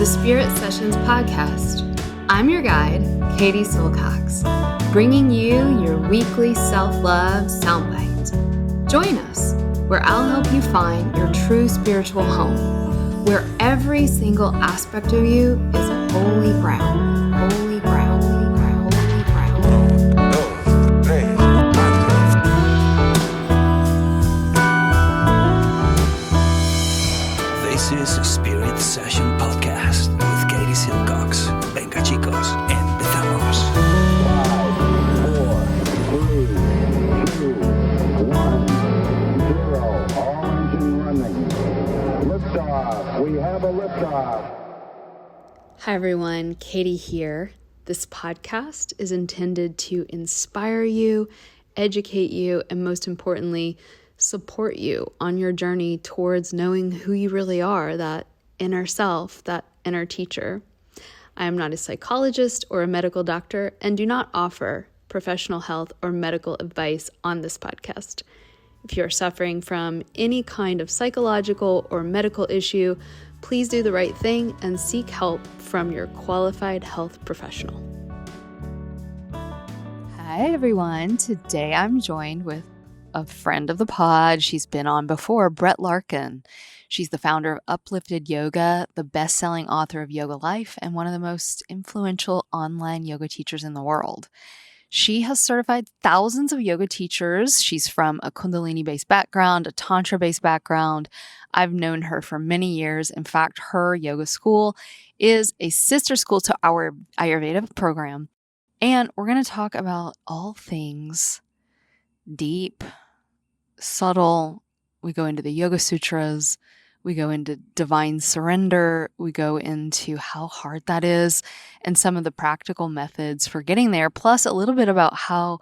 the Spirit Sessions podcast. I'm your guide, Katie Silcox, bringing you your weekly self-love soundbite. Join us, where I'll help you find your true spiritual home, where every single aspect of you is holy ground, holy ground, holy ground, holy ground. This is a Spirit Session podcast with Katie Silcox. Venga chicos, empezamos. 5, 4, 3, 2, 1, 0. All engine running. Liftoff. We have a liftoff. Hi everyone, Katie here. This podcast is intended to inspire you, educate you, and most importantly, support you on your journey towards knowing who you really are, that inner self, that inner teacher. I am not a psychologist or a medical doctor and do not offer professional health or medical advice on this podcast. If you are suffering from any kind of psychological or medical issue, please do the right thing and seek help from your qualified health professional. Hi everyone. Today I'm joined with a friend of the pod. She's been on before, Brett Larkin. She's the founder of Uplifted Yoga, the best-selling author of Yoga Life, and one of the most influential online yoga teachers in the world. She has certified thousands of yoga teachers. She's from a Kundalini-based background, a Tantra-based background. I've known her for many years. In fact, her yoga school is a sister school to our Ayurveda program. And we're going to talk about all things deep, subtle. We go into the Yoga Sutras. We go into divine surrender. We go into how hard that is and some of the practical methods for getting there, plus a little bit about how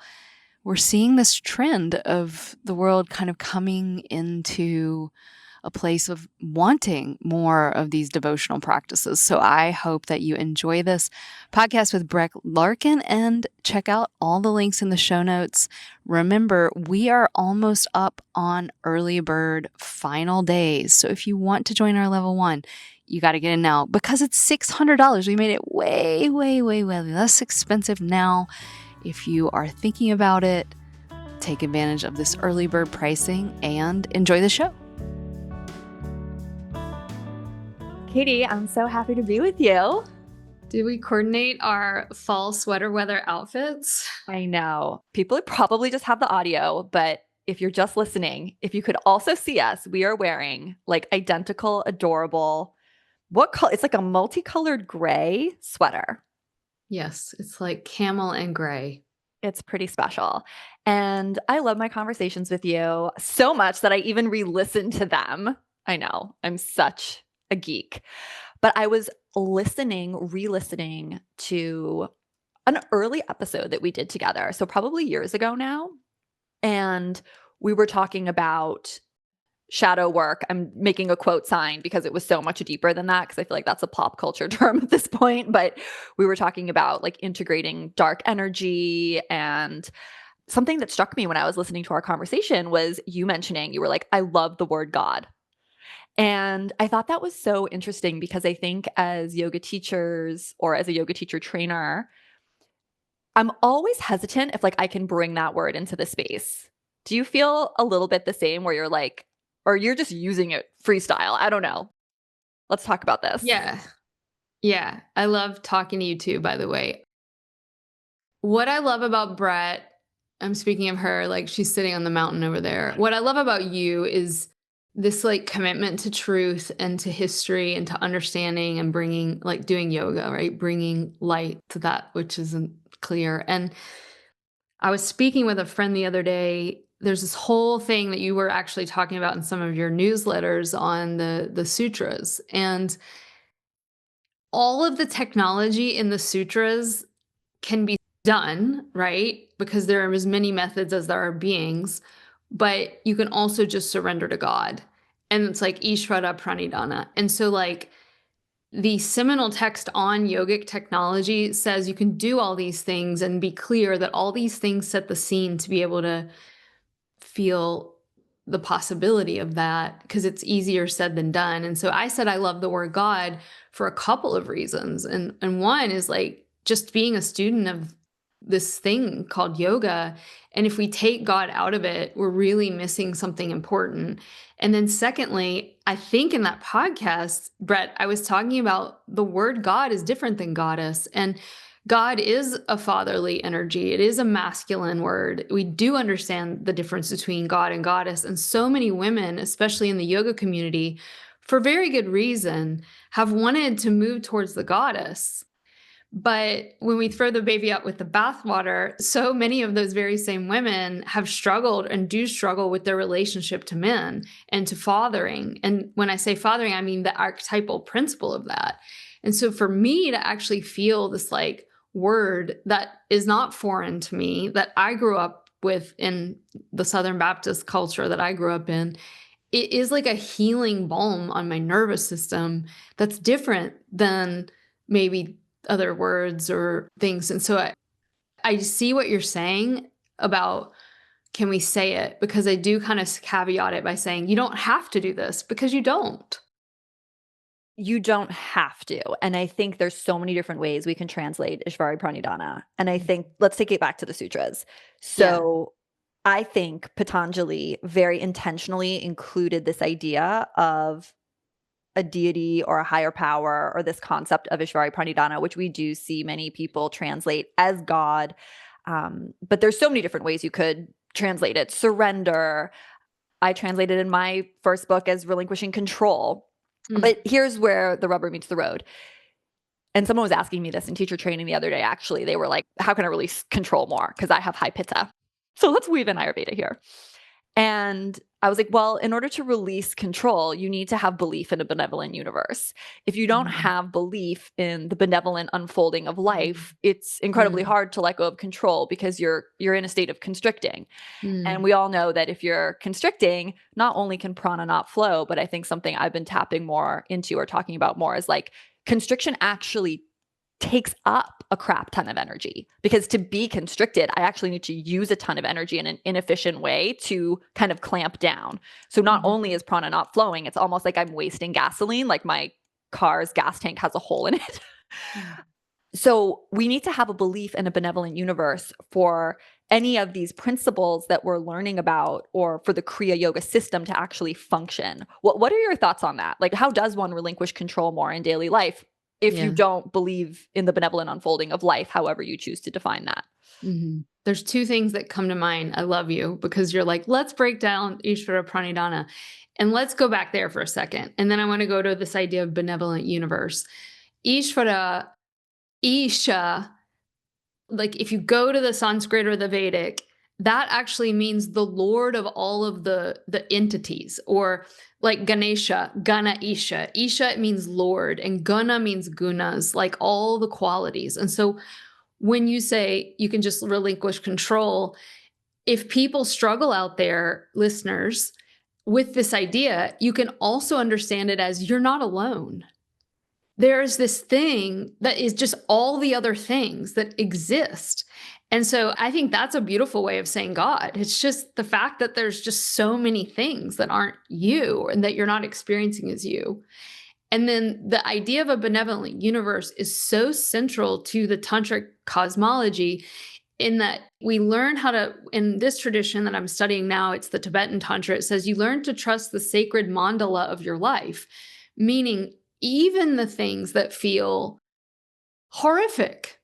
we're seeing this trend of the world kind of coming into a place of wanting more of these devotional practices. So I hope that you enjoy this podcast with Brett Larkin and check out all the links in the show notes. Remember, we are almost up on early bird final days. So if you want to join our level 1, you got to get in now because it's $600. We made it way, way, way, way less expensive now. If you are thinking about it, take advantage of this early bird pricing and enjoy the show. Katie, I'm so happy to be with you. Did we coordinate our fall sweater weather outfits? I know. People probably just have the audio, but if you're just listening, if you could also see us, we are wearing like identical, adorable, it's like a multicolored gray sweater. Yes, it's like camel and gray. It's pretty special. And I love my conversations with you so much that I even re-listened to them. I know, I'm such a geek. But I was re-listening to an early episode that we did together. So probably years ago now. And we were talking about shadow work. I'm making a quote sign because it was so much deeper than that, because I feel like that's a pop culture term at this point. But we were talking about like integrating dark energy, and something that struck me when I was listening to our conversation was you mentioning, you were like, I love the word God. And I thought that was so interesting because I think as yoga teachers or as a yoga teacher trainer, I'm always hesitant if like I can bring that word into the space. Do you feel a little bit the same where you're like, or you're just using it freestyle? I don't know. Let's talk about this. Yeah. Yeah. I love talking to you too, by the way. What I love about Brett, I'm speaking of her, like she's sitting on the mountain over there. What I love about you is this like commitment to truth and to history and to understanding and bringing, like doing yoga, right? Bringing light to that which isn't clear. And I was speaking with a friend the other day. There's this whole thing that you were actually talking about in some of your newsletters on the sutras, and all of the technology in the sutras can be done, right? Because there are as many methods as there are beings, but you can also just surrender to God. And it's like Ishvara Pranidhana. And so like the seminal text on yogic technology says you can do all these things and be clear that all these things set the scene to be able to feel the possibility of that because it's easier said than done. And so I said I love the word God for a couple of reasons. And one is like just being a student of this thing called yoga. And if we take God out of it, we're really missing something important. And then secondly, I think in that podcast, Brett, I was talking about the word God is different than goddess. And God is a fatherly energy. It is a masculine word. We do understand the difference between God and goddess. And so many women, especially in the yoga community, for very good reason, have wanted to move towards the goddess. But when we throw the baby out with the bathwater, so many of those very same women have struggled and do struggle with their relationship to men and to fathering. And when I say fathering, I mean the archetypal principle of that. And so for me to actually feel this like word that is not foreign to me, that I grew up with in the Southern Baptist culture that I grew up in, it is like a healing balm on my nervous system that's different than maybe other words or things. And so I see what you're saying about can we say it? Because I do kind of caveat it by saying you don't have to do this because you don't. You don't have to. And I think there's so many different ways we can translate Ishvara Pranidhana. And I think let's take it back to the sutras. So I think Patanjali very intentionally included this idea of a deity or a higher power or this concept of Ishvara Pranidhana, which we do see many people translate as God. But there's so many different ways you could translate it. Surrender. I translated in my first book as relinquishing control. But here's where the rubber meets the road. And someone was asking me this in teacher training the other day, actually. They were like, how can I release control more? Because I have high pitta. So let's weave in Ayurveda here. And I was like, well, in order to release control, you need to have belief in a benevolent universe. If you don't have belief in the benevolent unfolding of life, it's incredibly hard to let go of control because you're in a state of constricting. And we all know that if you're constricting, not only can prana not flow, but I think something I've been tapping more into or talking about more is like constriction actually takes up a crap ton of energy, because to be constricted, I actually need to use a ton of energy in an inefficient way to kind of clamp down. So not only is prana not flowing, it's almost like I'm wasting gasoline, like my car's gas tank has a hole in it. So we need to have a belief in a benevolent universe for any of these principles that we're learning about, or for the Kriya Yoga system to actually function. What are your thoughts on that? Like, how does one relinquish control more in daily life if you don't believe in the benevolent unfolding of life, however you choose to define that? There's two things that come to mind. I love you because you're like, let's break down Ishvara Pranidhana and let's go back there for a second. And then I want to go to this idea of benevolent universe. Ishvara, Isha, like if you go to the Sanskrit or the Vedic, that actually means the Lord of all of the entities, or like Ganesha, Gana Isha. Isha means Lord, and Guna means gunas, like all the qualities. And so when you say you can just relinquish control, if people struggle out there, listeners, with this idea, you can also understand it as you're not alone. There's this thing that is just all the other things that exist. And so I think that's a beautiful way of saying God. It's just the fact that there's just so many things that aren't you and that you're not experiencing as you. And then the idea of a benevolent universe is so central to the tantric cosmology, in that we learn how to, in this tradition that I'm studying now, it's the Tibetan Tantra, it says you learn to trust the sacred mandala of your life, meaning even the things that feel horrific,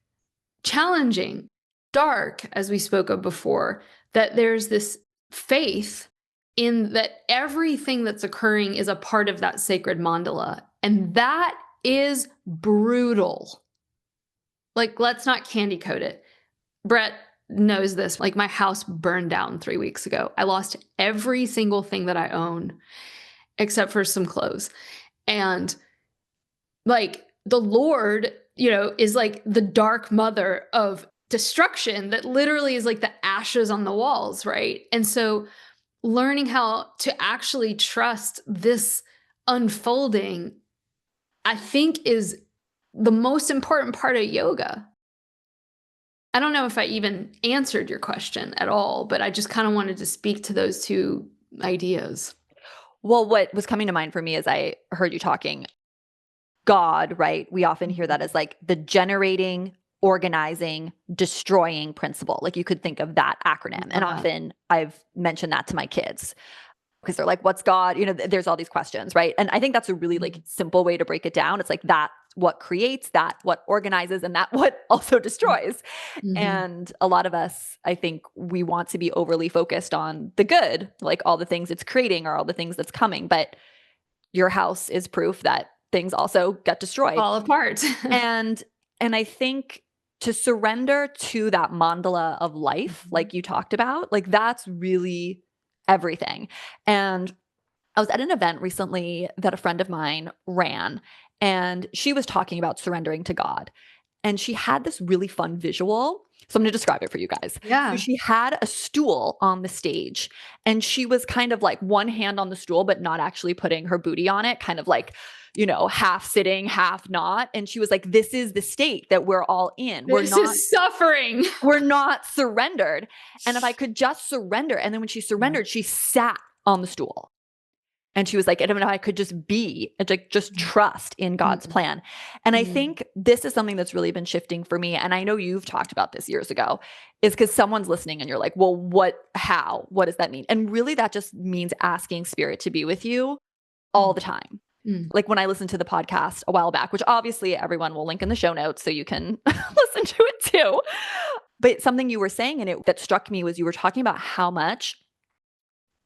challenging, dark, as we spoke of before, that there's this faith in that everything that's occurring is a part of that sacred mandala. And that is brutal. Like, let's not candy coat it. Brett knows this. Like, my house burned down 3 weeks ago. I lost every single thing that I own except for some clothes. And like the Lord, is like the dark mother of destruction that literally is like the ashes on the walls, right? And so learning how to actually trust this unfolding, I think, is the most important part of yoga. I don't know if I even answered your question at all, but I just kind of wanted to speak to those two ideas. Well, what was coming to mind for me as I heard you talking, God, right? We often hear that as like the generating, organizing, destroying principle. Like you could think of that acronym. And Love that. often I've mentioned that to my kids because they're like, what's God? There's all these questions, right? And I think that's a really like simple way to break it down. It's like that what creates, that what organizes, and that what also destroys. Mhm. And a lot of us, I think we want to be overly focused on the good, like all the things it's creating or all the things that's coming. But your house is proof that things also get destroyed. Fall apart. And I think to surrender to that mandala of life, like you talked about, like that's really everything. And I was at an event recently that a friend of mine ran, and she was talking about surrendering to God. And she had this really fun visual. So I'm going to describe it for you guys. So Yeah. she had a stool on the stage, and she was kind of like one hand on the stool, but not actually putting her booty on it, kind of like, half sitting, half not. And she was like, this is the state that we're all in. This is suffering. We're not surrendered. And if I could just surrender. And then when she surrendered, she sat on the stool. And she was like, I don't know, I could just be and like just trust in God's plan. And I think this is something that's really been shifting for me. And I know you've talked about this years ago, is because someone's listening and you're like, well, what does that mean? And really that just means asking spirit to be with you all the time. Like when I listened to the podcast a while back, which obviously everyone will link in the show notes so you can listen to it too. But something you were saying in it that struck me was you were talking about how much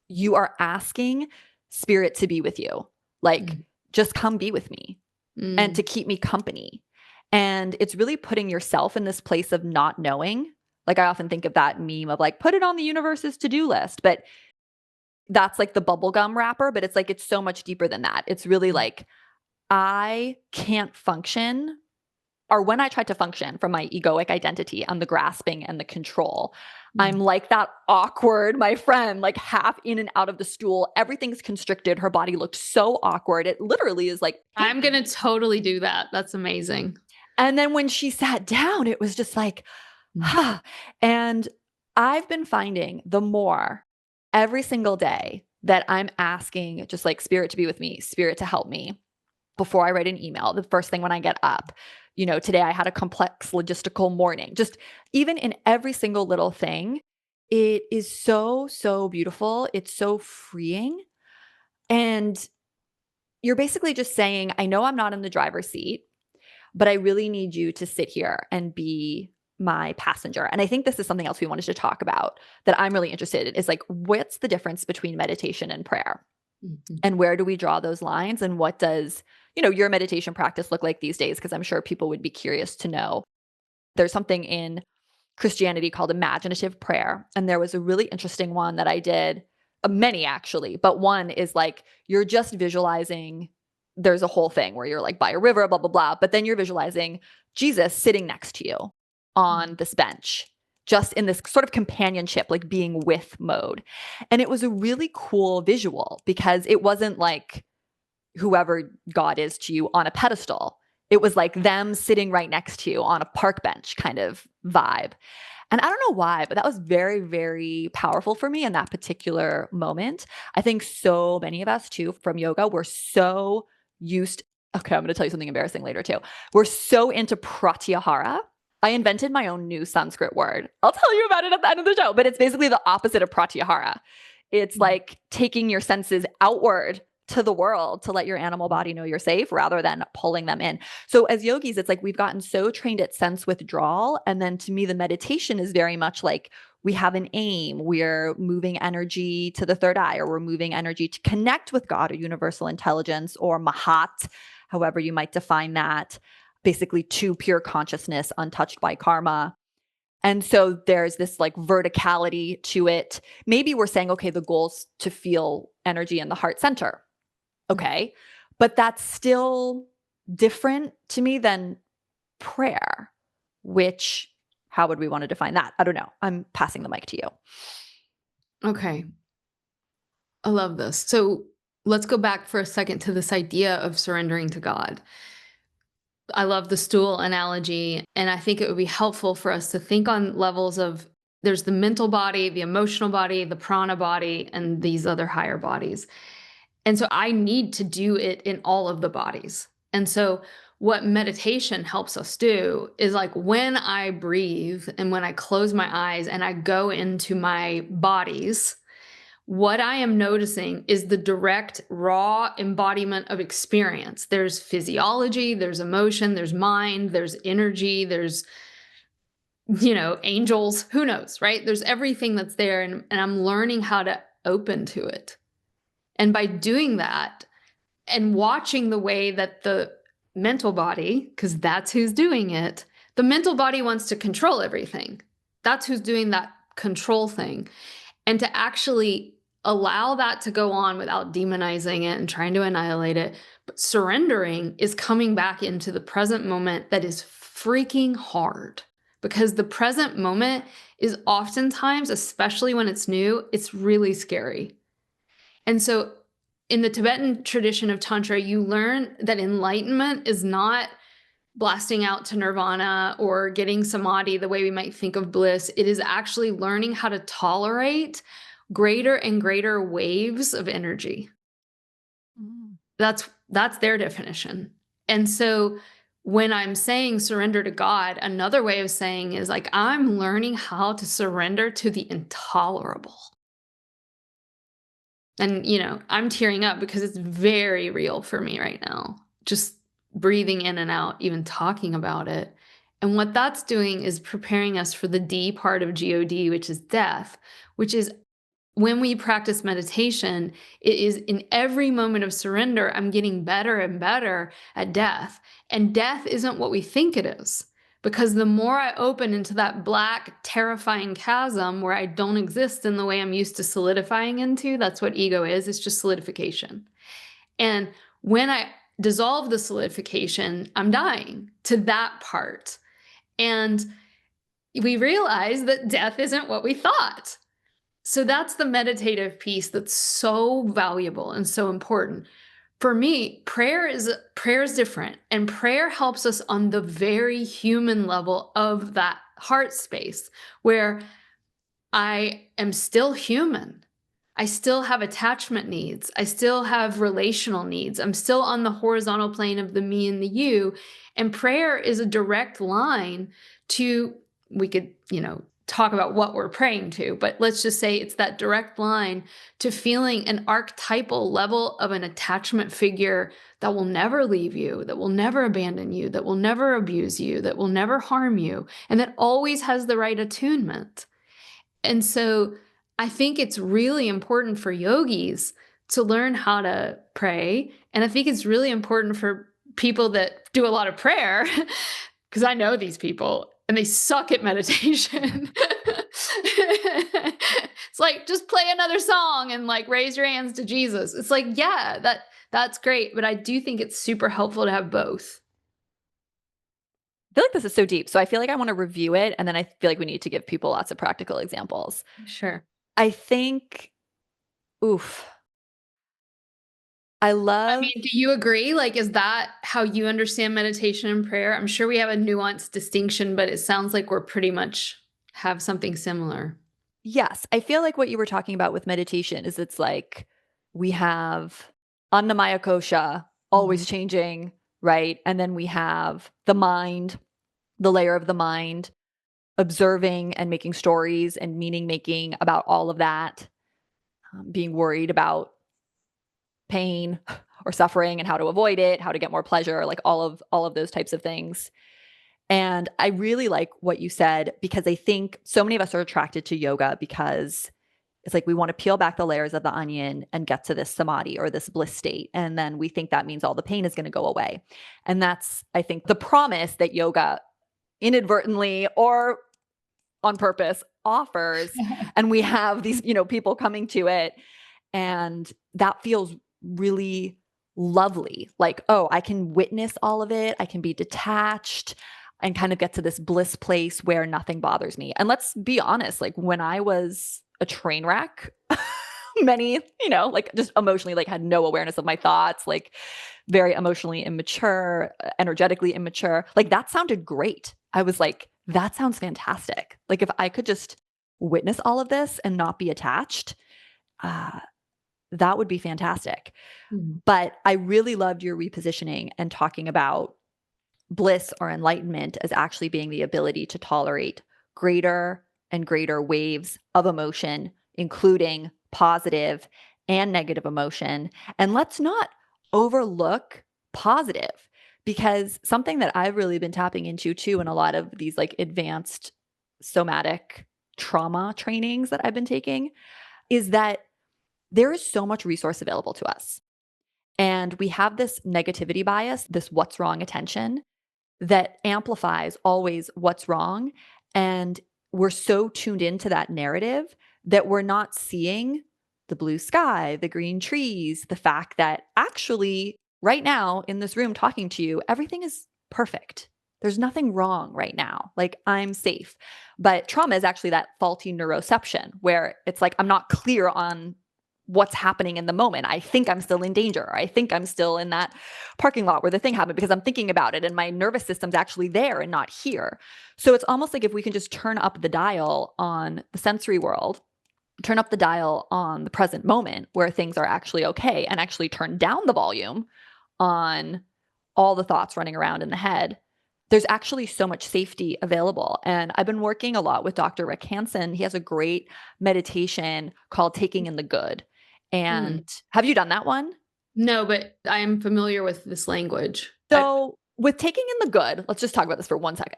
you are asking spirit to be with you. Like, just come be with me and to keep me company. And it's really putting yourself in this place of not knowing. Like I often think of that meme of like, put it on the universe's to-do list. But that's like the bubblegum wrapper, but it's like, it's so much deeper than that. It's really like, I can't function, or when I tried to function from my egoic identity and the grasping and the control, I'm like that awkward, my friend, like half in and out of the stool. Everything's constricted. Her body looked so awkward. It literally is like, I'm going to totally do that. That's amazing. And then when she sat down, it was just like, And I've been finding the more every single day that I'm asking just like spirit to be with me, spirit to help me before I write an email, the first thing when I get up. Today I had a complex logistical morning. Just even in every single little thing, it is so, so beautiful. It's so freeing. And you're basically just saying, I know I'm not in the driver's seat, but I really need you to sit here and be my passenger. And I think this is something else we wanted to talk about that I'm really interested in is like, what's the difference between meditation and prayer? And where do we draw those lines? And what does, your meditation practice look like these days? Because I'm sure people would be curious to know. There's something in Christianity called imaginative prayer. And there was a really interesting one that I did, many actually, but one is like, you're just visualizing, there's a whole thing where you're like by a river, blah, blah, blah. But then you're visualizing Jesus sitting next to you on this bench, just in this sort of companionship, like being with mode. And it was a really cool visual because it wasn't like whoever God is to you on a pedestal. It was like them sitting right next to you on a park bench kind of vibe. And I don't know why, but that was very, very powerful for me in that particular moment. I think so many of us too from yoga, we're so used. Okay, I'm going to tell you something embarrassing later too. We're so into pratyahara. I invented my own new Sanskrit word. I'll tell you about it at the end of the show, but it's basically the opposite of pratyahara. It's like taking your senses outward to the world to let your animal body know you're safe rather than pulling them in. So as yogis, it's like we've gotten so trained at sense withdrawal. And then to me, the meditation is very much like we have an aim. We're moving energy to the third eye, or we're moving energy to connect with God or universal intelligence or Mahat, however you might define that, basically to pure consciousness, untouched by karma. And so there's this like verticality to it. Maybe we're saying, okay, the goal's to feel energy in the heart center. Okay. But that's still different to me than prayer, which, how would we want to define that? I don't know. I'm passing the mic to you. Okay. I love this. So let's go back for a second to this idea of surrendering to God. I love the stool analogy, and I think it would be helpful for us to think on levels of there's the mental body, the emotional body, the prana body, and these other higher bodies. And so I need to do it in all of the bodies. And so what meditation helps us do is like when I breathe and when I close my eyes and I go into my bodies, what I am noticing is the direct, raw embodiment of experience. There's physiology, there's emotion, there's mind, there's energy, there's, angels, who knows, right? There's everything that's there. And I'm learning how to open to it. And by doing that and watching the way that the mental body, because that's who's doing it, the mental body wants to control everything. That's who's doing that control thing. And to actually allow that to go on without demonizing it and trying to annihilate it, but surrendering is coming back into the present moment that is freaking hard. Because the present moment is oftentimes, especially when it's new, it's really scary. And so in the Tibetan tradition of Tantra, you learn that enlightenment is not blasting out to nirvana or getting samadhi the way we might think of bliss. It is actually learning how to tolerate greater and greater waves of energy. Mm. That's their definition. And so when I'm saying surrender to God, another way of saying is like, I'm learning how to surrender to the intolerable. And, I'm tearing up because it's very real for me right now. Just breathing in and out, even talking about it. And what that's doing is preparing us for the D part of God, which is death, which is when we practice meditation, it is in every moment of surrender, I'm getting better and better at death. And death isn't what we think it is. Because the more I open into that black, terrifying chasm where I don't exist in the way I'm used to solidifying into, that's what ego is. It's just solidification. And when I dissolve the solidification, I'm dying to that part. And we realize that death isn't what we thought. So that's the meditative piece that's so valuable and so important. For me, prayer is different, and prayer helps us on the very human level of that heart space where I am still human. I still have attachment needs. I still have relational needs. I'm still on the horizontal plane of the me and the you. And prayer is a direct line to, we could, talk about what we're praying to, but let's just say it's that direct line to feeling an archetypal level of an attachment figure that will never leave you, that will never abandon you, that will never abuse you, that will never harm you, and that always has the right attunement. And so I think it's really important for yogis to learn how to pray. And I think it's really important for people that do a lot of prayer, because I know these people and they suck at meditation. It's like, just play another song and like raise your hands to Jesus. It's like, yeah, that's great. But I do think it's super helpful to have both. I feel like this is so deep. So I feel like I want to review it. And then I feel like we need to give people lots of practical examples. Sure. I think, I mean, do you agree? Like, is that how you understand meditation and prayer? I'm sure we have a nuanced distinction, but it sounds like we're pretty much have something similar. Yes. I feel like what you were talking about with meditation is it's like we have Annamaya Kosha always changing, right? And then we have the mind, the layer of the mind, observing and making stories and meaning making about all of that, being worried about pain or suffering and how to avoid it, how to get more pleasure, like all of those types of things. And I really like what you said, because I think so many of us are attracted to yoga because it's like we want to peel back the layers of the onion and get to this samadhi or this bliss state. And then we think that means all the pain is going to go away. And that's, I think, the promise that yoga inadvertently or on purpose offers. And we have these, people coming to it, and that feels really lovely. Like, oh, I can witness all of it. I can be detached and kind of get to this bliss place where nothing bothers me. And let's be honest, like when I was a train wreck, many, like just emotionally, like had no awareness of my thoughts, like very emotionally immature, energetically immature, like that sounded great. I was like, that sounds fantastic. Like if I could just witness all of this and not be attached, that would be fantastic. But I really loved your repositioning and talking about bliss or enlightenment as actually being the ability to tolerate greater and greater waves of emotion, including positive and negative emotion. And let's not overlook positive, because something that I've really been tapping into too in a lot of these like advanced somatic trauma trainings that I've been taking is that there is so much resource available to us. And we have this negativity bias, this what's wrong attention that amplifies always what's wrong. And we're so tuned into that narrative that we're not seeing the blue sky, the green trees, the fact that actually right now in this room talking to you, everything is perfect. There's nothing wrong right now. Like I'm safe. But trauma is actually that faulty neuroception where it's like I'm not clear on what's happening in the moment. I think I'm still in danger. Or I think I'm still in that parking lot where the thing happened because I'm thinking about it and my nervous system's actually there and not here. So it's almost like if we can just turn up the dial on the sensory world, turn up the dial on the present moment where things are actually okay, and actually turn down the volume on all the thoughts running around in the head, there's actually so much safety available. And I've been working a lot with Dr. Rick Hansen. He has a great meditation called Taking in the Good. And have you done that one? No, but I am familiar with this language. So with taking in the good, let's just talk about this for 1 second.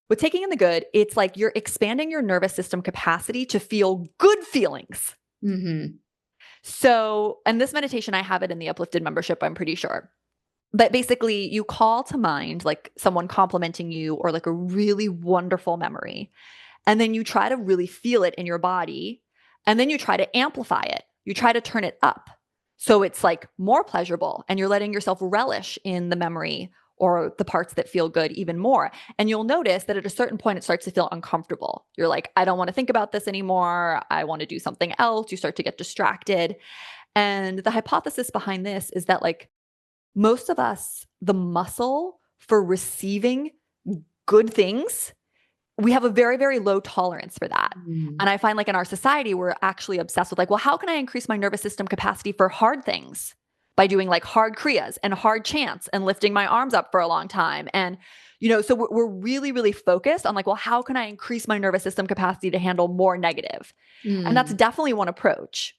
With taking in the good, it's like you're expanding your nervous system capacity to feel good feelings. So, and this meditation, I have it in the Uplifted membership, I'm pretty sure. But basically, you call to mind like someone complimenting you or like a really wonderful memory. And then you try to really feel it in your body. And then you try to amplify it. You try to turn it up. So it's like more pleasurable and you're letting yourself relish in the memory or the parts that feel good even more. And you'll notice that at a certain point, it starts to feel uncomfortable. You're like, I don't want to think about this anymore. I want to do something else. You start to get distracted. And the hypothesis behind this is that like most of us, the muscle for receiving good things, we have a very, very low tolerance for that. And I find like in our society, we're actually obsessed with like, well, how can I increase my nervous system capacity for hard things? By doing like hard kriyas and hard chants and lifting my arms up for a long time. And, you know, so we're really, really focused on like, well, how can I increase my nervous system capacity to handle more negative? And that's definitely one approach.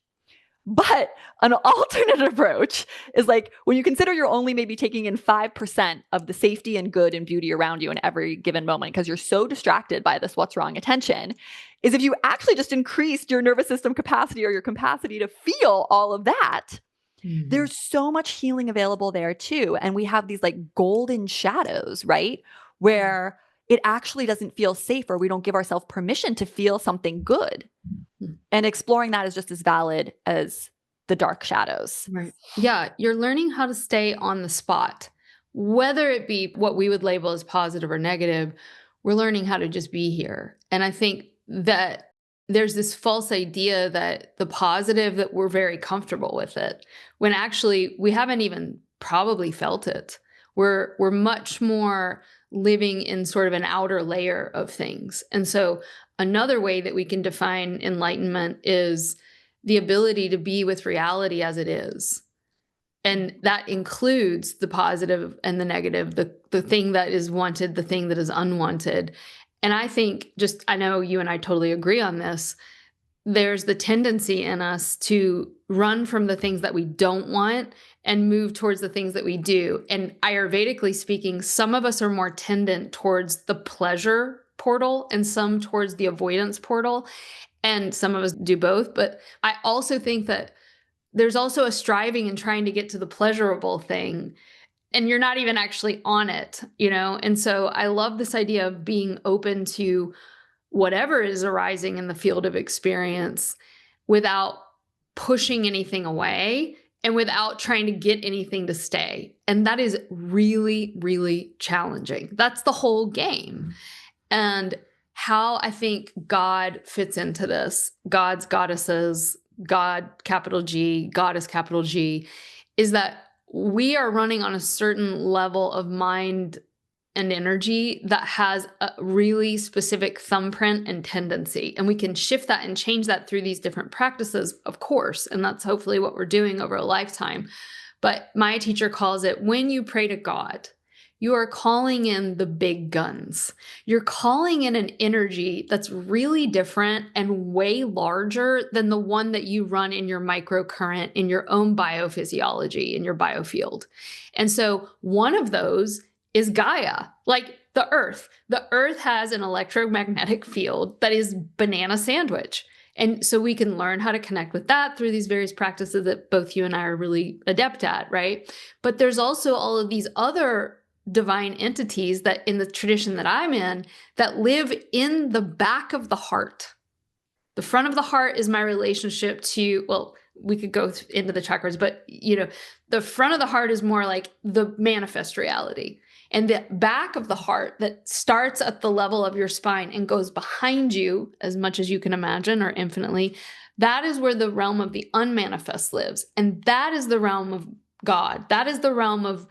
But an alternate approach is like when you consider you're only maybe taking in 5% of the safety and good and beauty around you in every given moment because you're so distracted by this what's wrong attention, is if you actually just increased your nervous system capacity or your capacity to feel all of that, there's so much healing available there too. And we have these like golden shadows, right? Where it actually doesn't feel safe or we don't give ourselves permission to feel something good. And exploring that is just as valid as the dark shadows. Right. Yeah. You're learning how to stay on the spot, whether it be what we would label as positive or negative. We're learning how to just be here. And I think that there's this false idea that the positive, that we're very comfortable with it, when actually we haven't even probably felt it. We're much more living in sort of an outer layer of things. And so another way that we can define enlightenment is the ability to be with reality as it is. And that includes the positive and the negative, the thing that is wanted, the thing that is unwanted. And I think I know you and I totally agree on this. There's the tendency in us to run from the things that we don't want and move towards the things that we do. And Ayurvedically speaking, some of us are more tendent towards the pleasure portal and some towards the avoidance portal. And some of us do both. But I also think that there's also a striving and trying to get to the pleasurable thing. And you're not even actually on it, you know? And so I love this idea of being open to whatever is arising in the field of experience without pushing anything away and without trying to get anything to stay. And that is really, really challenging. That's the whole game. And how I think God fits into this, gods, goddesses, God, capital G, goddess, capital G, is that we are running on a certain level of mind and energy that has a really specific thumbprint and tendency. And we can shift that and change that through these different practices, of course. And that's hopefully what we're doing over a lifetime. But my teacher calls it, when you pray to God, you are calling in the big guns. You're calling in an energy that's really different and way larger than the one that you run in your microcurrent, in your own biophysiology, in your biofield. And so one of those is Gaia, like the Earth. The Earth has an electromagnetic field that is banana sandwich. And so we can learn how to connect with that through these various practices that both you and I are really adept at, right? But there's also all of these other divine entities that in the tradition that I'm in that live in the back of the heart. The front of the heart is my relationship to, well, we could go into the chakras, but the front of the heart is more like the manifest reality. And the back of the heart that starts at the level of your spine and goes behind you as much as you can imagine, or infinitely, that is where the realm of the unmanifest lives. And that is the realm of God. That is the realm of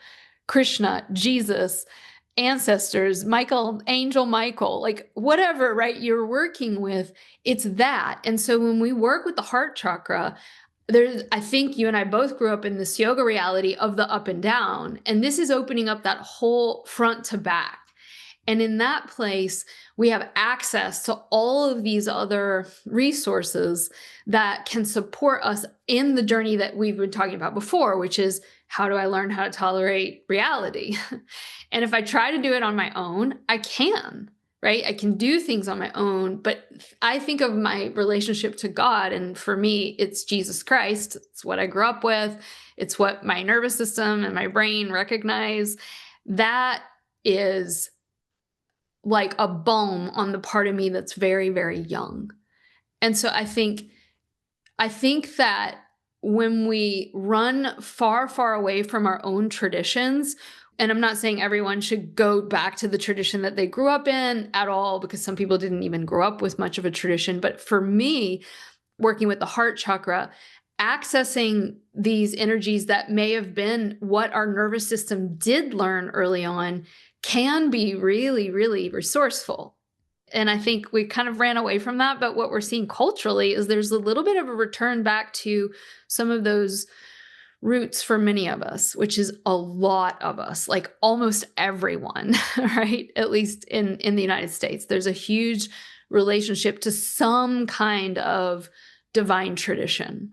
Krishna, Jesus, ancestors, Michael, Angel Michael, like whatever, right? You're working with, it's that. And so when we work with the heart chakra, I think you and I both grew up in this yoga reality of the up and down. And this is opening up that whole front to back. And in that place, we have access to all of these other resources that can support us in the journey that we've been talking about before, which is, how do I learn how to tolerate reality? And if I try to do it on my own, I can, right? I can do things on my own, but I think of my relationship to God, and for me, it's Jesus Christ. It's what I grew up with. It's what my nervous system and my brain recognize. That is like a balm on the part of me that's very, very young. And so I think that when we run far, far away from our own traditions, and I'm not saying everyone should go back to the tradition that they grew up in at all, because some people didn't even grow up with much of a tradition. But for me, working with the heart chakra, accessing these energies that may have been what our nervous system did learn early on can be really, really resourceful. And I think we kind of ran away from that. But what we're seeing culturally is there's a little bit of a return back to some of those roots for many of us, which is a lot of us, like almost everyone, right? At least in the United States, there's a huge relationship to some kind of divine tradition.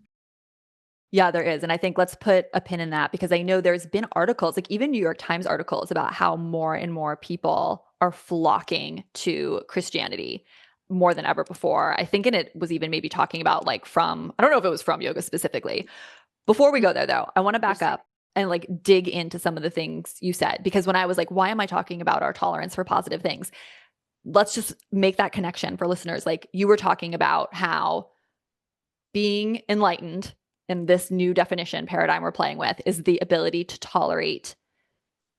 Yeah, there is. And I think let's put a pin in that, because I know there's been articles, like even New York Times articles, about how more and more people are flocking to Christianity more than ever before. I think it was even maybe talking about I don't know if it was from yoga specifically. Before we go there though, I want to back up and dig into some of the things you said, because when I was like, why am I talking about our tolerance for positive things? Let's just make that connection for listeners. Like, you were talking about how being enlightened in this new definition paradigm we're playing with is the ability to tolerate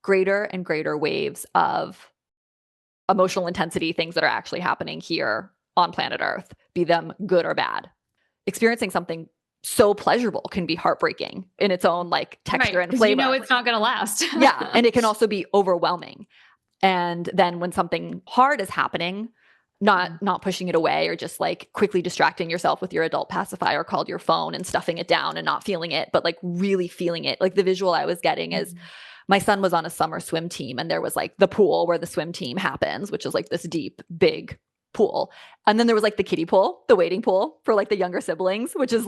greater and greater waves of emotional intensity, things that are actually happening here on planet Earth, be them good or bad. Experiencing something so pleasurable can be heartbreaking in its own texture and flavor. It's not going to last. Yeah. And it can also be overwhelming. And then when something hard is happening, not pushing it away, or just quickly distracting yourself with your adult pacifier called your phone and stuffing it down and not feeling it, but really feeling it. The visual I was getting is my son was on a summer swim team, and there was the pool where the swim team happens, which is this deep, big pool. And then there was the kiddie pool, the wading pool for the younger siblings, which is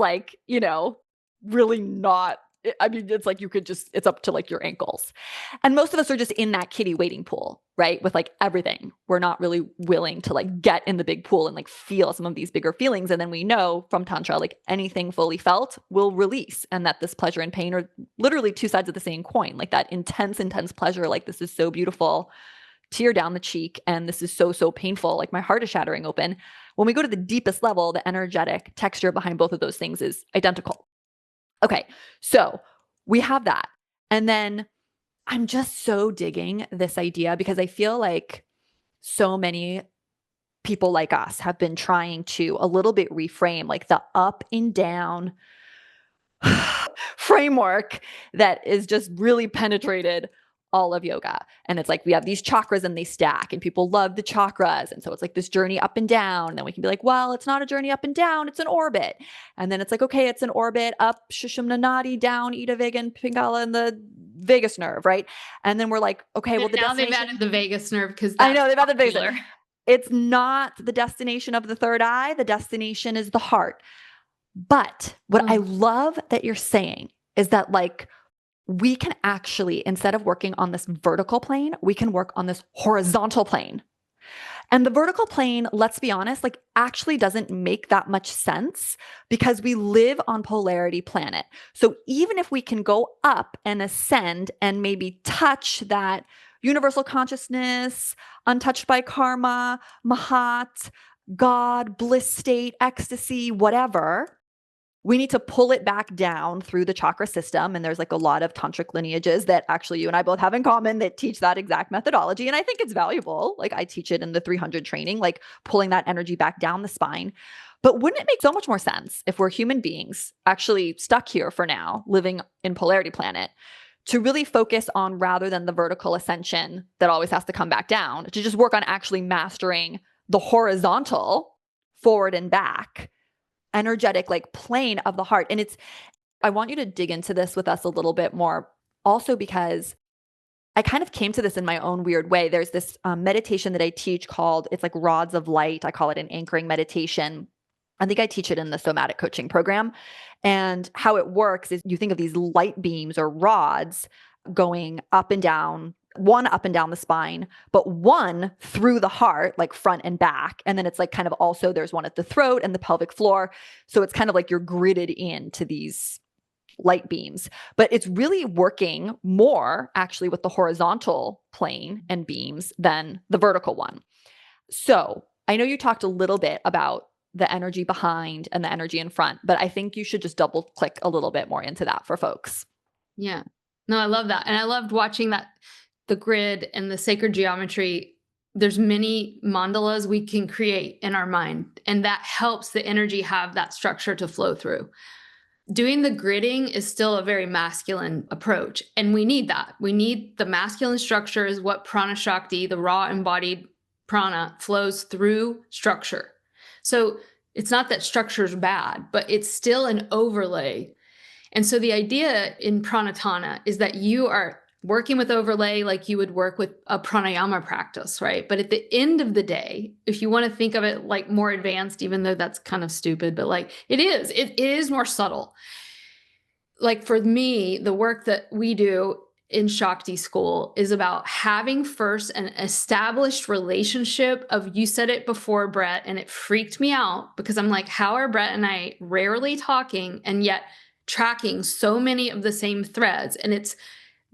really not, I mean, it's you could just, it's up to your ankles. And most of us are just in that kiddie wading pool, right? With everything. We're not really willing to get in the big pool and feel some of these bigger feelings. And then we know from Tantra, anything fully felt will release, and that this pleasure and pain are literally two sides of the same coin. That intense, intense pleasure, this is so beautiful, tear down the cheek, and this is so, so painful. My heart is shattering open. When we go to the deepest level, the energetic texture behind both of those things is identical. Okay, so we have that. And then I'm just so digging this idea, because I feel like so many people like us have been trying to a little bit reframe the up and down framework that is just really penetrated all of yoga. And it's like we have these chakras and they stack and people love the chakras. And so it's like this journey up and down. And then we can be like, well, it's not a journey up and down, it's an orbit. And then it's like, okay, it's an orbit up Sushumna Nadi, down Ida Vagan Pingala and the vagus nerve, right? And then we're like, okay, well, the now they've destination. added the vagus nerve because I know they've added the popular. vagus nerve. It's not the destination of the third eye. The destination is the heart. But what I love that you're saying is that like we can actually, instead of working on this vertical plane, we can work on this horizontal plane. And the vertical plane, let's be honest, like actually doesn't make that much sense because we live on polarity planet. So even if we can go up and ascend and maybe touch that universal consciousness, untouched by karma, Mahat, God, bliss state, ecstasy, whatever, we need to pull it back down through the chakra system. And there's like a lot of tantric lineages that actually you and I both have in common that teach that exact methodology. And I think it's valuable. Like I teach it in the 300 training, like pulling that energy back down the spine. But wouldn't it make so much more sense if we're human beings actually stuck here for now, living in polarity planet, to really focus on, rather than the vertical ascension that always has to come back down, to just work on actually mastering the horizontal forward and back energetic like plane of the heart. And I want you to dig into this with us a little bit more also because I kind of came to this in my own weird way. There's this meditation that I teach called, it's like rods of light. I call it an anchoring meditation. I think I teach it in the somatic coaching program. And how it works is you think of these light beams or rods going up and down, one up and down the spine, but one through the heart, like front and back. And then it's like kind of also there's one at the throat and the pelvic floor. So it's kind of like you're gridded into these light beams, but it's really working more actually with the horizontal plane and beams than the vertical one. So I know you talked a little bit about the energy behind and the energy in front, but I think you should just double click a little bit more into that for folks. Yeah. No, I love that. And I loved watching that, the grid and the sacred geometry. There's many mandalas we can create in our mind, and that helps the energy have that structure to flow through. Doing the gridding is still a very masculine approach, and we need that. We need the masculine structure is what prana shakti, the raw embodied prana, flows through structure. So it's not that structure is bad, but it's still an overlay. And so the idea in pranatana is that you are working with overlay like you would work with a pranayama practice, right? But at the end of the day, if you want to think of it like more advanced, even though that's kind of stupid, but like it is more subtle. Like for me, the work that we do in Shakti school is about having first an established relationship of, you said it before, Brett, and it freaked me out because I'm like, how are Brett and I rarely talking and yet tracking so many of the same threads? And it's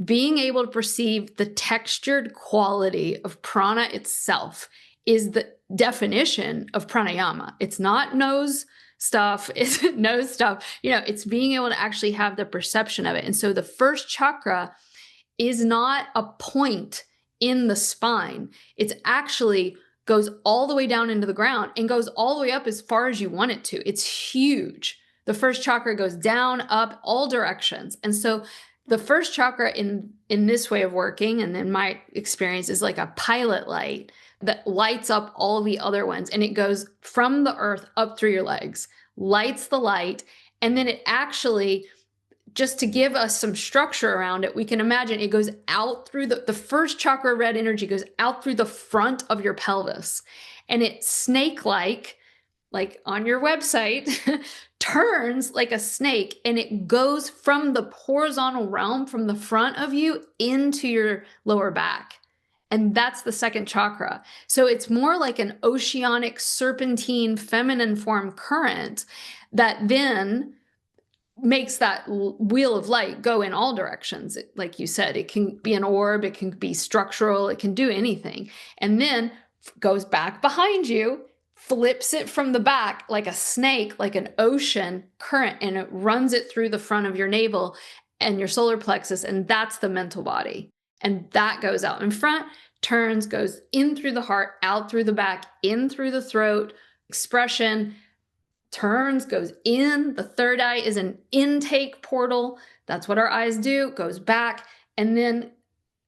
being able to perceive the textured quality of prana itself is the definition of pranayama. It's not nose stuff, it's nose stuff. It's being able to actually have the perception of it. And so the first chakra is not a point in the spine. It's actually goes all the way down into the ground and goes all the way up as far as you want it to. It's huge. The first chakra goes down, up, all directions. And so the first chakra in this way of working, and in my experience, is like a pilot light that lights up all the other ones. And it goes from the earth up through your legs, lights the light. And then it actually, just to give us some structure around it, we can imagine it goes out through the first chakra red energy goes out through the front of your pelvis. And it snake-like on your website, turns like a snake, and it goes from the horizontal realm from the front of you into your lower back. And that's the second chakra. So it's more like an oceanic serpentine feminine form current that then makes that wheel of light go in all directions. Like you said, it can be an orb, it can be structural, it can do anything. And then goes back behind you, flips it from the back like a snake, like an ocean current, and it runs it through the front of your navel and your solar plexus, and that's the mental body. And that goes out in front, turns, goes in through the heart, out through the back, in through the throat, expression, turns, goes in. The third eye is an intake portal. That's what our eyes do, goes back, and then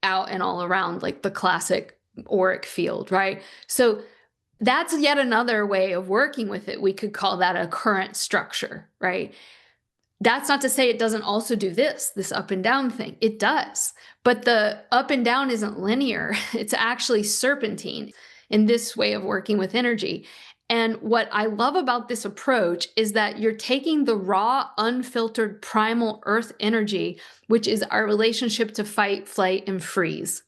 out and all around, like the classic auric field, right? So that's yet another way of working with it. We could call that a current structure, right? That's not to say it doesn't also do this up and down thing. It does. But the up and down isn't linear. It's actually serpentine in this way of working with energy. And what I love about this approach is that you're taking the raw, unfiltered, primal earth energy, which is our relationship to fight, flight, and freeze.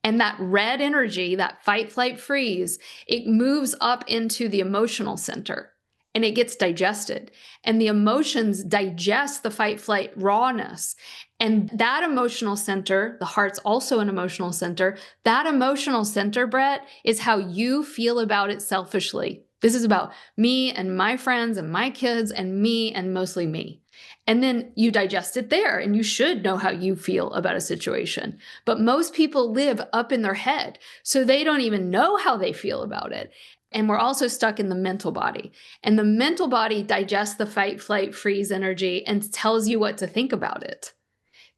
And that red energy, that fight, flight, freeze, it moves up into the emotional center and it gets digested. And the emotions digest the fight, flight rawness. And that emotional center, the heart's also an emotional center. That emotional center, Brett, is how you feel about it selfishly. This is about me and my friends and my kids and me and mostly me. And then you digest it there, and you should know how you feel about a situation. But most people live up in their head, so they don't even know how they feel about it. And we're also stuck in the mental body. And the mental body digests the fight, flight, freeze energy and tells you what to think about it.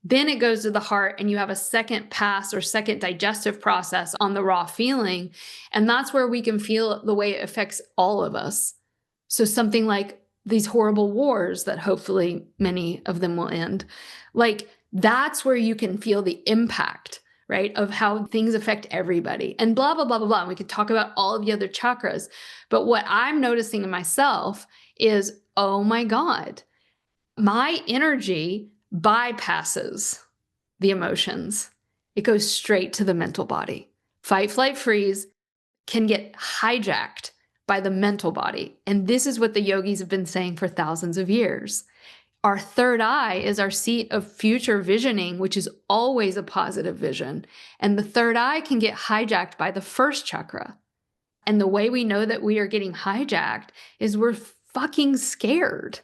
Then it goes to the heart, and you have a second pass or second digestive process on the raw feeling. And that's where we can feel the way it affects all of us. So something like these horrible wars that hopefully many of them will end, like that's where you can feel the impact, right, of how things affect everybody and blah, blah, blah, blah, blah. And we could talk about all of the other chakras. But what I'm noticing in myself is, oh my God, my energy bypasses the emotions. It goes straight to the mental body. Fight, flight, freeze can get hijacked by the mental body. And this is what the yogis have been saying for thousands of years. Our third eye is our seat of future visioning, which is always a positive vision. And the third eye can get hijacked by the first chakra. And the way we know that we are getting hijacked is we're fucking scared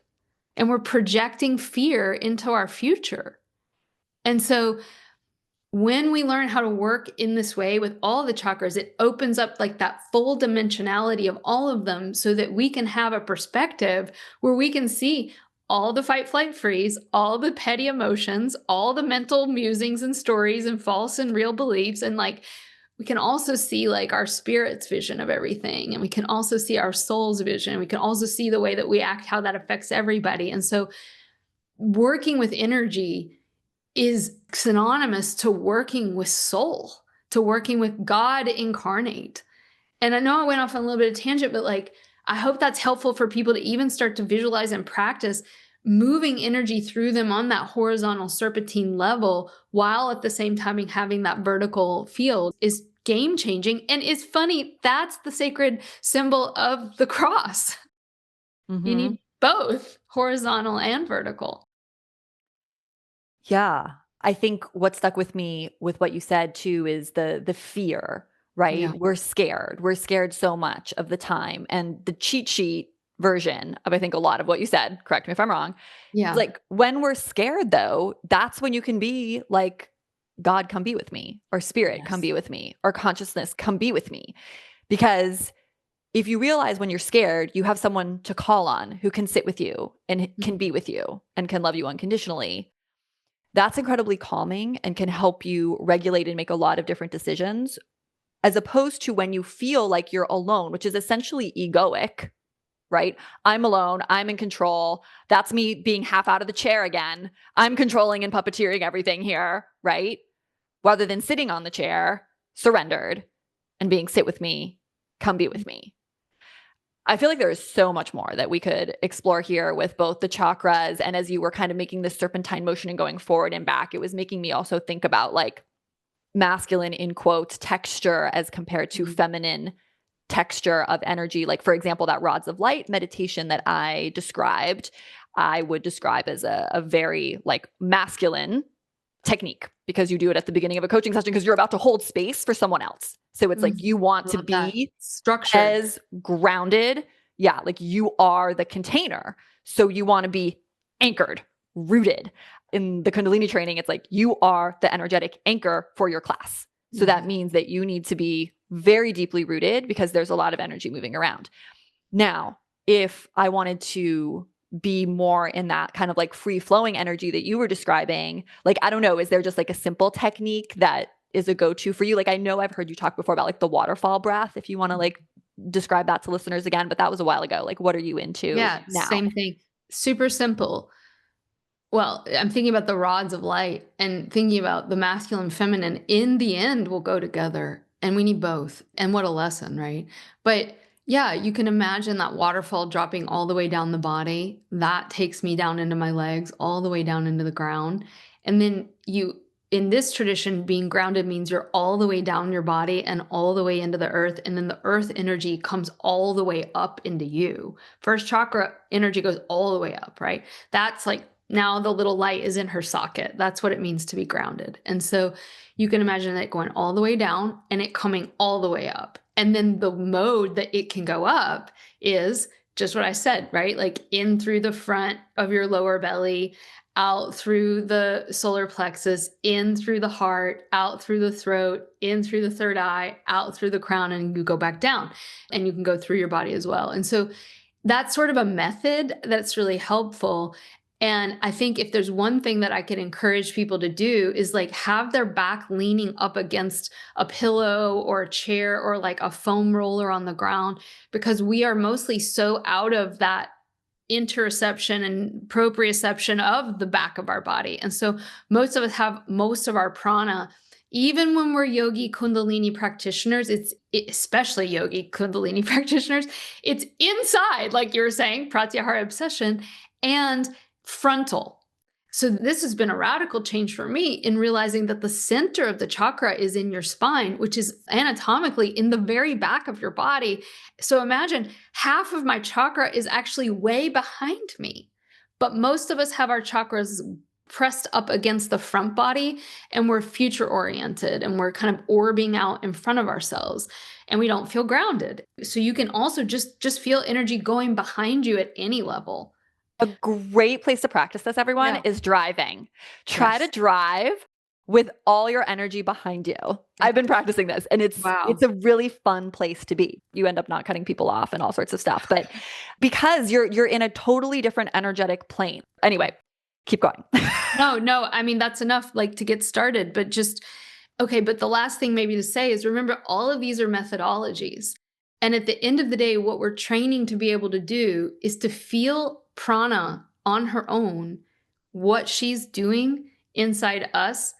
and we're projecting fear into our future. And so when we learn how to work in this way with all the chakras, it opens up like that full dimensionality of all of them so that we can have a perspective where we can see all the fight, flight, freeze, all the petty emotions, all the mental musings and stories and false and real beliefs. And like, we can also see like our spirit's vision of everything. And we can also see our soul's vision. We can also see the way that we act, how that affects everybody. And so working with energy is synonymous to working with soul, to working with God incarnate. And I know I went off on a little bit of tangent, but like, I hope that's helpful for people to even start to visualize and practice moving energy through them on that horizontal serpentine level, while at the same time having that vertical field is game changing. And it's funny, that's the sacred symbol of the cross. You need both horizontal and vertical. Yeah. I think what stuck with me with what you said too is the fear, right? Yeah. We're scared. We're scared so much of the time. And the cheat sheet version of, I think, a lot of what you said, correct me if I'm wrong, Yeah. is like when we're scared though, that's when you can be like, God, come be with me, or spirit, come Yes. be with me, or consciousness, come be with me. Because if you realize when you're scared, you have someone to call on who can sit with you and can be with you and can love you unconditionally. That's incredibly calming and can help you regulate and make a lot of different decisions, as opposed to when you feel like you're alone, which is essentially egoic, right? I'm alone. I'm in control. That's me being half out of the chair again. I'm controlling and puppeteering everything here, right? Rather than sitting on the chair, surrendered, and being sit with me, come be with me. I feel like there is so much more that we could explore here with both the chakras. And as you were kind of making this serpentine motion and going forward and back, it was making me also think about like masculine, in quotes, texture as compared to feminine texture of energy. Like, for example, that rods of light meditation that I described, I would describe as a very like masculine technique, because you do it at the beginning of a coaching session because you're about to hold space for someone else. So it's like you want to be structured, as grounded. Yeah, like you are the container. So you want to be anchored, rooted. In the Kundalini training, it's like you are the energetic anchor for your class. So that means that you need to be very deeply rooted because there's a lot of energy moving around. Now, if I wanted to be more in that kind of like free flowing energy that you were describing, like, I don't know, is there just like a simple technique that is a go-to for you? Like, I know I've heard you talk before about like the waterfall breath, if you want to like describe that to listeners again, but that was a while ago. Like, what are you into Yeah, now? same thing. Super simple. Well, I'm thinking about the rods of light and thinking about the masculine and feminine in the end will go together, and we need both. And what a lesson, right? But yeah, you can imagine that waterfall dropping all the way down the body. That takes me down into my legs, all the way down into the ground. And then in this tradition, being grounded means you're all the way down your body and all the way into the earth. And then the earth energy comes all the way up into you. First chakra energy goes all the way up, right? That's like, now the little light is in her socket. That's what it means to be grounded. And so you can imagine it going all the way down and it coming all the way up. And then the mode that it can go up is just what I said, right? Like in through the front of your lower belly, out through the solar plexus, in through the heart, out through the throat, in through the third eye, out through the crown, and you go back down. And you can go through your body as well. And so that's sort of a method that's really helpful. And I think if there's one thing that I could encourage people to do is like have their back leaning up against a pillow or a chair or like a foam roller on the ground, because we are mostly so out of that interoception and proprioception of the back of our body. And so most of us have most of our prana. Even when we're yogi kundalini practitioners, especially yogi kundalini practitioners, it's inside, like you were saying, pratyahara obsession, and frontal. So this has been a radical change for me in realizing that the center of the chakra is in your spine, which is anatomically in the very back of your body. So imagine half of my chakra is actually way behind me, but most of us have our chakras pressed up against the front body, and we're future oriented and we're kind of orbing out in front of ourselves, and we don't feel grounded. So you can also just feel energy going behind you at any level. A great place to practice this, everyone, Yeah. is driving. Try to Yes. drive with all your energy behind you. I've been practicing this, and it's a really fun place to be. You end up not cutting people off and all sorts of stuff, but because you're in a totally different energetic plane. Anyway, keep going. No, I mean, that's enough like to get started, but but the last thing maybe to say is remember all of these are methodologies. And at the end of the day, what we're training to be able to do is to feel prana on her own, what she's doing inside us,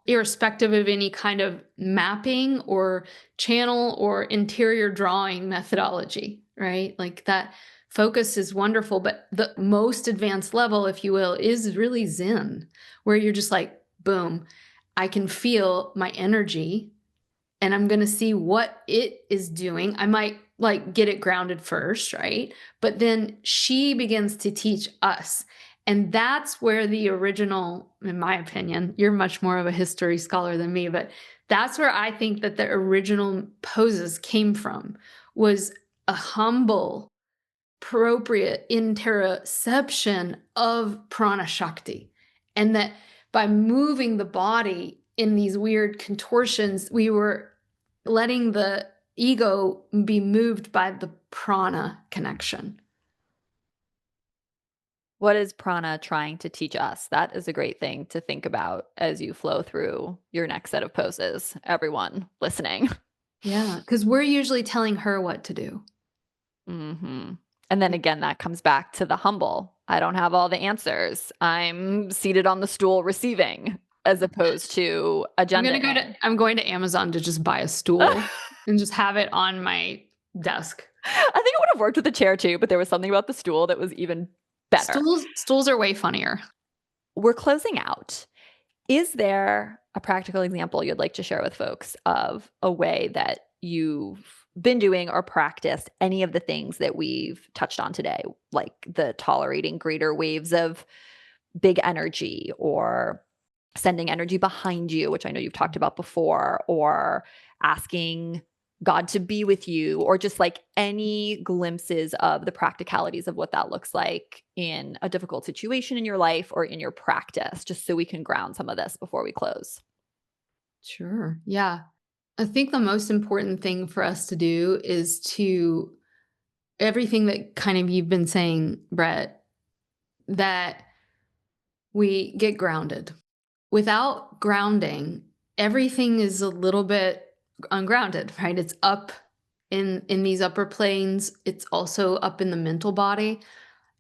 irrespective of any kind of mapping or channel or interior drawing methodology, right? Like that focus is wonderful, but the most advanced level, if you will, is really Zen, where you're just like, boom, I can feel my energy and I'm going to see what it is doing. I might like get it grounded first, right? But then she begins to teach us. And that's where the original, in my opinion, you're much more of a history scholar than me, but that's where I think that the original poses came from, was a humble, appropriate interoception of prana shakti. And that by moving the body in these weird contortions, we were letting the ego be moved by the prana connection. What is prana trying to teach us? That is a great thing to think about as you flow through your next set of poses, everyone listening. Yeah, because we're usually telling her what to do. Mm-hmm. And then again, that comes back to the humble. I don't have all the answers. I'm seated on the stool receiving, as opposed to agenda. I'm going to Amazon to just buy a stool and just have it on my desk. I think it would have worked with the chair too, but there was something about the stool that was even better. Stools are way funnier. We're closing out. Is there a practical example you'd like to share with folks of a way that you've been doing or practiced any of the things that we've touched on today, like the tolerating greater waves of big energy, or sending energy behind you, which I know you've talked about before, or asking God to be with you, or just like any glimpses of the practicalities of what that looks like in a difficult situation in your life or in your practice, just so we can ground some of this before we close? Sure. Yeah. I think the most important thing for us to do is to everything that kind of you've been saying, Brett, that we get grounded. Without grounding, everything is a little bit ungrounded, right? It's up in these upper planes. It's also up in the mental body.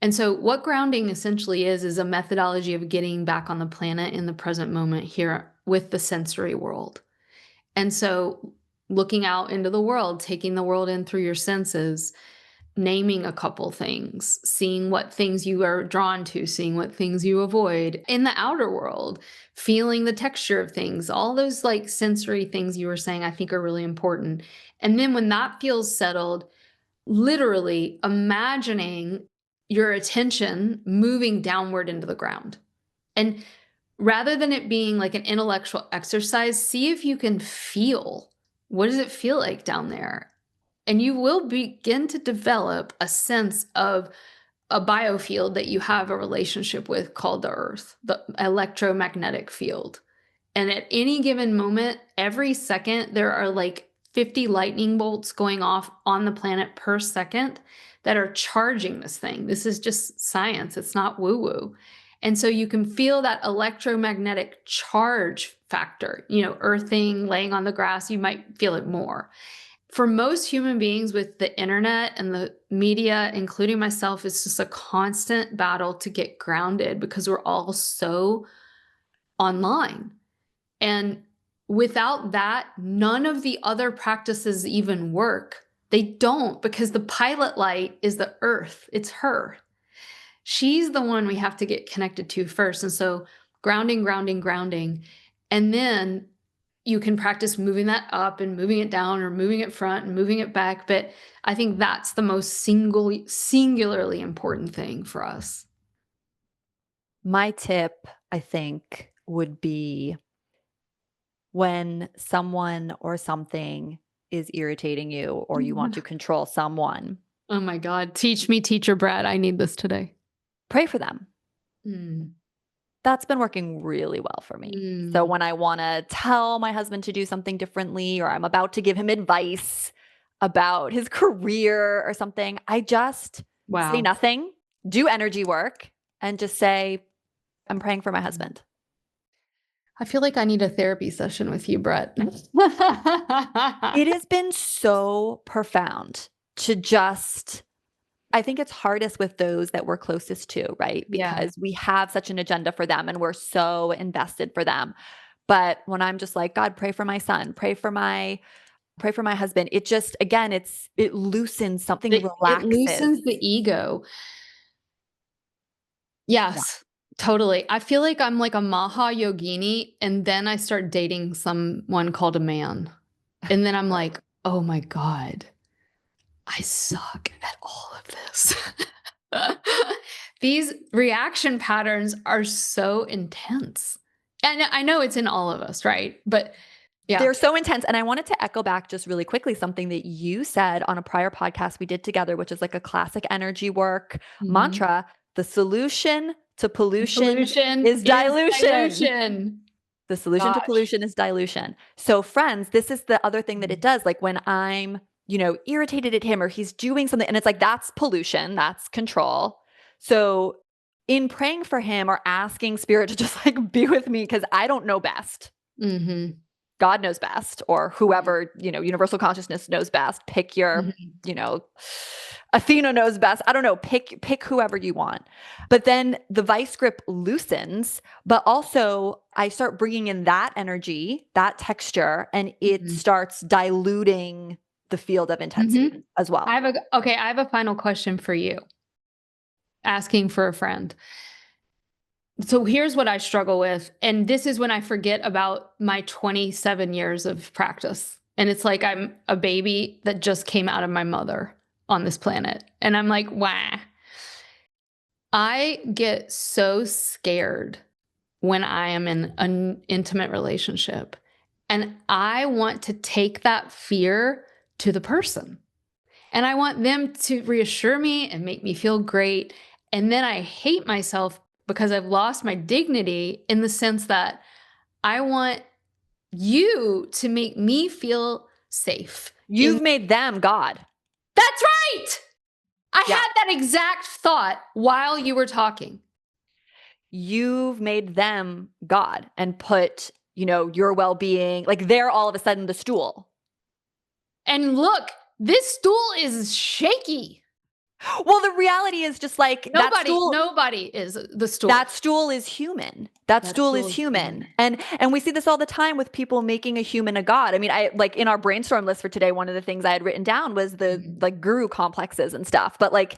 And so what grounding essentially is a methodology of getting back on the planet in the present moment here with the sensory world. And so looking out into the world, taking the world in through your senses, naming a couple things, seeing what things you are drawn to, seeing what things you avoid in the outer world, feeling the texture of things, all those like sensory things you were saying, I think are really important. And then when that feels settled, literally imagining your attention moving downward into the ground. And rather than it being like an intellectual exercise, see if you can feel, what does it feel like down there? And you will begin to develop a sense of a biofield that you have a relationship with called the earth, the electromagnetic field. And at any given moment, every second, there are like 50 lightning bolts going off on the planet per second that are charging this thing. This is just science. It's not woo-woo. And so you can feel that electromagnetic charge factor, earthing, laying on the grass, you might feel it more. For most human beings with the internet and the media, including myself, it's just a constant battle to get grounded because we're all so online. And without that, none of the other practices even work. They don't, because the pilot light is the earth. It's her. She's the one we have to get connected to first. And so grounding, grounding, grounding. And then you can practice moving that up and moving it down or moving it front and moving it back. But I think that's the most singularly important thing for us. My tip, I think, would be when someone or something is irritating you or you want to control someone, Oh my God. Teach me, teacher Brad. I need this today. pray for them. Mm. That's been working really well for me. So when I want to tell my husband to do something differently, or I'm about to give him advice about his career or something, I just say Wow. nothing, do energy work, and just say, I'm praying for my husband. I feel like I need a therapy session with you, Brett. It has been so profound to just, I think it's hardest with those that we're closest to, right? Yeah. Because we have such an agenda for them and we're so invested for them. But when I'm just like, God, pray for my son, pray for my husband, it just, again, it loosens something, It relaxes. loosens the ego. Yes, totally. I feel like I'm like a Maha Yogini, and then I start dating someone called a man. And then I'm like, oh my God, I suck at all of this. These reaction patterns are so intense. And I know it's in all of us, right? But yeah. They're so intense. And I wanted to echo back just really quickly something that you said on a prior podcast we did together, which is like a classic energy work mantra. The solution to pollution is dilution. The solution to pollution is dilution. So friends, this is the other thing that it does. Like when I'm, irritated at him or he's doing something and it's like, that's pollution, that's control. So in praying for him or asking spirit to just like be with me, because I don't know best. Mm-hmm. God knows best, or whoever, universal consciousness knows best. Pick your, Athena knows best. I don't know. Pick whoever you want. But then the vice grip loosens, but also I start bringing in that energy, that texture, and it starts diluting the field of intensity as well. I have a final question for you. Asking for a friend. So here's what I struggle with. And this is when I forget about my 27 years of practice. And it's like I'm a baby that just came out of my mother on this planet. And I'm like, wah. I get so scared when I am in an intimate relationship. And I want to take that fear to the person. And I want them to reassure me and make me feel great. And then I hate myself because I've lost my dignity in the sense that I want you to make me feel safe. You've made them God. That's right. I had that exact thought while you were talking. You've made them God and put your well-being. Like they're all of a sudden the stool. And look, this stool is shaky. Well, the reality is just like Nobody is the stool. That stool is human. That stool is human. And we see this all the time with people making a human a god. I mean, I like in our brainstorm list for today, one of the things I had written down was the like guru complexes and stuff. But like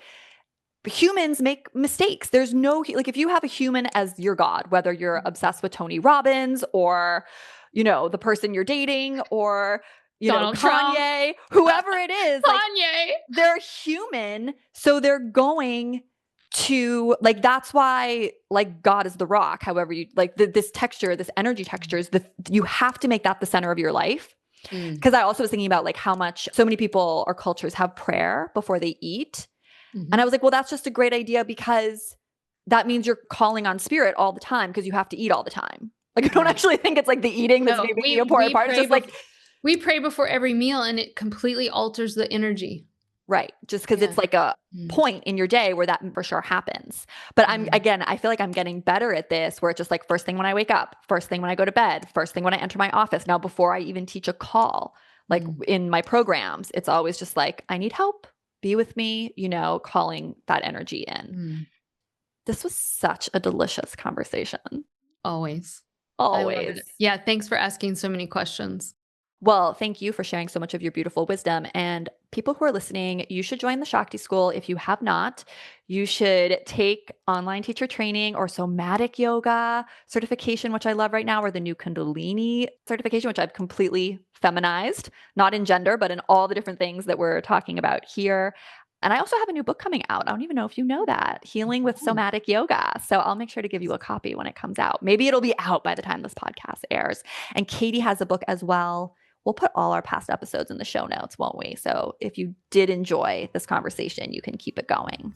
humans make mistakes. There's no, like if you have a human as your god, whether you're obsessed with Tony Robbins or, the person you're dating or Donald Trump. Kanye, whoever it is, like, Kanye. they're human. So they're going to like, that's why like God is the rock. However, you like this texture, this energy texture is you have to make that the center of your life. Because I also was thinking about like how much so many people or cultures have prayer before they eat. And I was like, well, that's just a great idea because that means you're calling on spirit all the time because you have to eat all the time. Like I don't actually think it's like the eating that's maybe the important part. It's just like we pray before every meal and it completely alters the energy. Right. Just because it's like a point in your day where that for sure happens. But I feel like I'm getting better at this where it's just like first thing when I wake up, first thing when I go to bed, first thing when I enter my office. Now, before I even teach a call, like in my programs, it's always just like, I need help. Be with me, calling that energy in. This was such a delicious conversation. Always. Always. Yeah. Thanks for asking so many questions. Well, thank you for sharing so much of your beautiful wisdom. And people who are listening, you should join the Shakti School. If you have not, you should take online teacher training or somatic yoga certification, which I love right now, or the new Kundalini certification, which I've completely feminized, not in gender, but in all the different things that we're talking about here. And I also have a new book coming out. I don't even know if you know that, Healing with Somatic Yoga. So I'll make sure to give you a copy when it comes out. Maybe it'll be out by the time this podcast airs. And Katie has a book as well. We'll put all our past episodes in the show notes, won't we? So if you did enjoy this conversation, you can keep it going.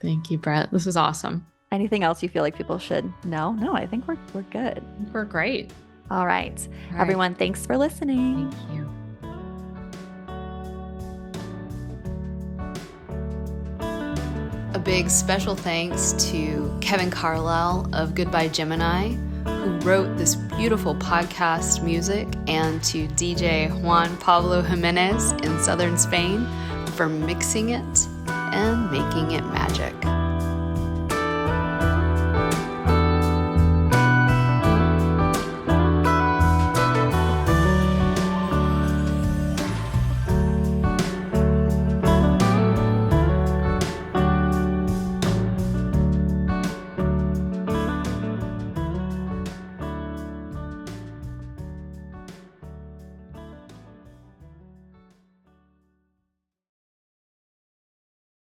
Thank you, Brett. This was awesome. Anything else you feel like people should know? No, I think we're good. We're great. All right. Everyone, thanks for listening. Thank you. A big special thanks to Kevin Carlisle of Goodbye Gemini, who wrote this beautiful podcast music, and to DJ Juan Pablo Jimenez in southern Spain for mixing it and making it magic.